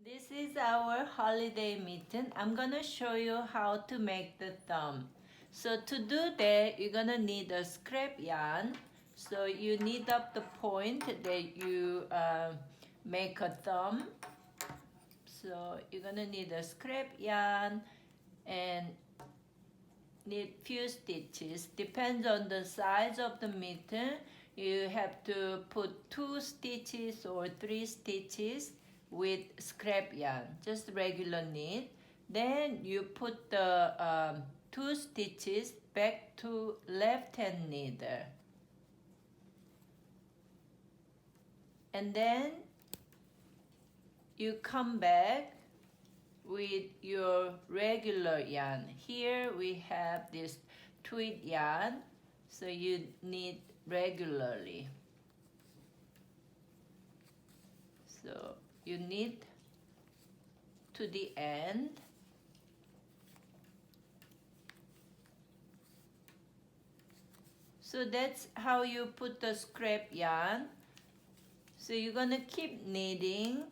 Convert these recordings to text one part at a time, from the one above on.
This is our holiday mitten. I'm gonna show you how to make the thumb. So to do that, you're gonna need a scrap yarn. So you knit up the point that you make a thumb. So you're gonna need a scrap yarn and need few stitches. Depends on the size of the mitten. You have to put 2 stitches or 3 stitches with scrap yarn, just regular knit. Then you put the 2 stitches back to left hand needle. And then you come back with your regular yarn. Here we have this tweed yarn, so you knit regularly. So you knit to the end. So that's how you put the scrap yarn. So you're gonna keep knitting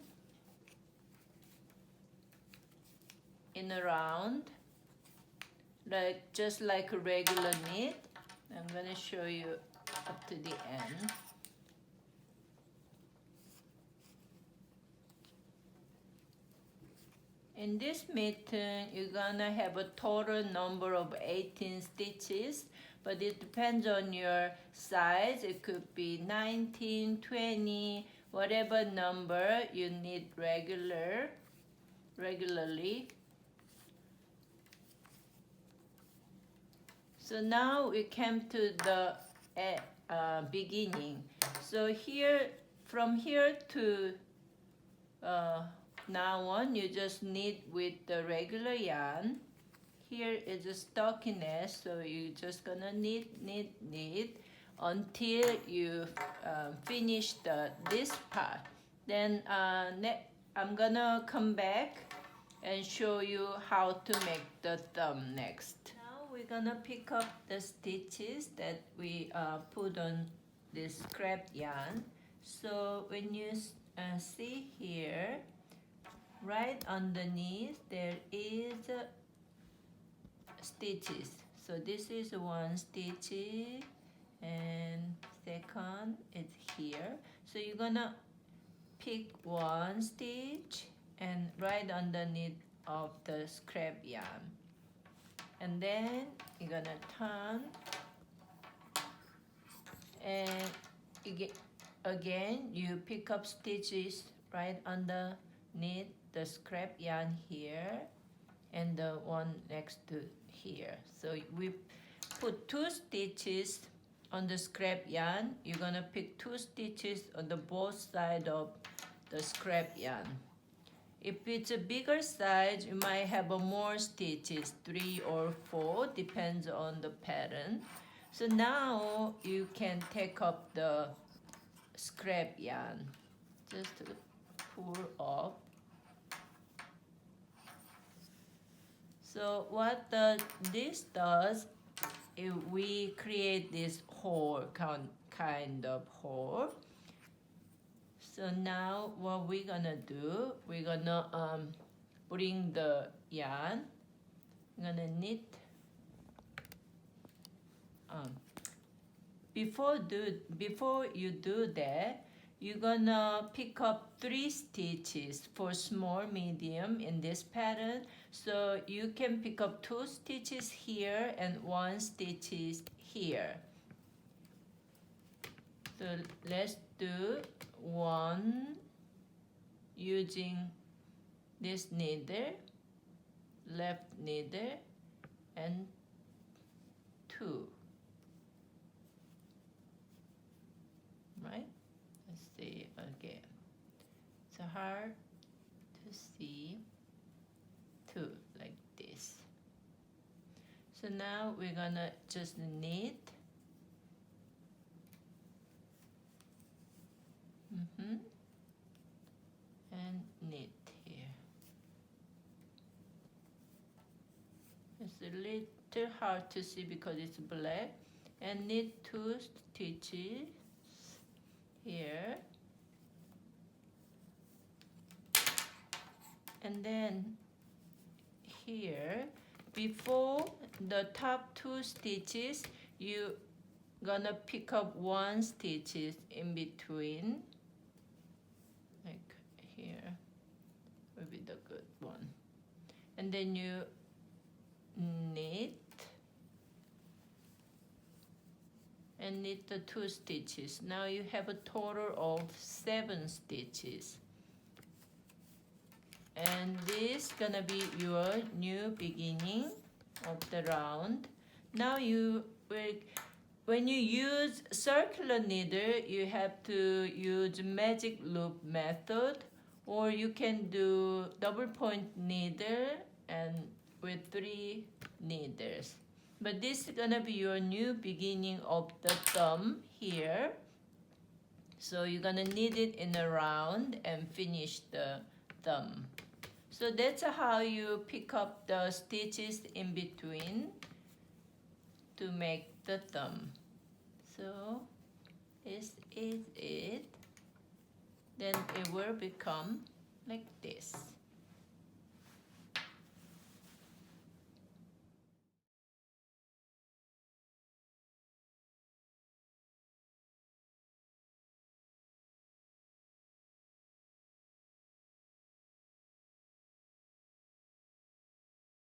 in a round, like just like a regular knit. I'm gonna show you up to the end. In this mitten, you're gonna have a total number of 18 stitches, but it depends on your size. It could be 19, 20, whatever number you need regularly. So now we came to the beginning. So here, from here to now on, you just knit with the regular yarn. Here is a stockiness, so you're just gonna knit until you finish this part. Then I'm gonna come back and show you how to make the thumb next. Now we're gonna pick up the stitches that we put on this scrap yarn. So when you see here, right underneath there is stitches. So this is one stitch and second is here. So you're gonna pick one stitch and right underneath of the scrap yarn, and then you're gonna turn and again you pick up stitches right underneath the scrap yarn here and the one next to here. So we put 2 stitches on the scrap yarn. You're gonna pick 2 stitches on the both side of the scrap yarn. If it's a bigger size, you might have more stitches, 3 or 4, depends on the pattern. So now you can take up the scrap yarn. Just pull off. So what this does is we create this hole, kind of hole. So now what we're gonna do, we're gonna bring the yarn. I'm gonna knit. Before you do that, you're gonna pick up 3 stitches for small, medium in this pattern. So you can pick up 2 stitches here and 1 stitches here. So let's do 1 using this needle, left needle, and 2. Right? Let's see again. It's hard to see. 2 like this. So now we're gonna just knit. And knit here. It's a little hard to see because it's black. And knit 2 stitches here. And then here, before the top 2 stitches, you gonna pick up 1 stitches in between, like here will be the good one, and then you knit and knit the 2 stitches. Now you have a total of 7 stitches, and this gonna be your new beginning of the round. Now you will, when you use circular needle, you have to use magic loop method, or you can do double point needle and with 3 needles. But this is gonna be your new beginning of the thumb here. So you're gonna knit it in a round and finish the thumb. So that's how you pick up the stitches in between to make the thumb. So this is it. Then it will become like this.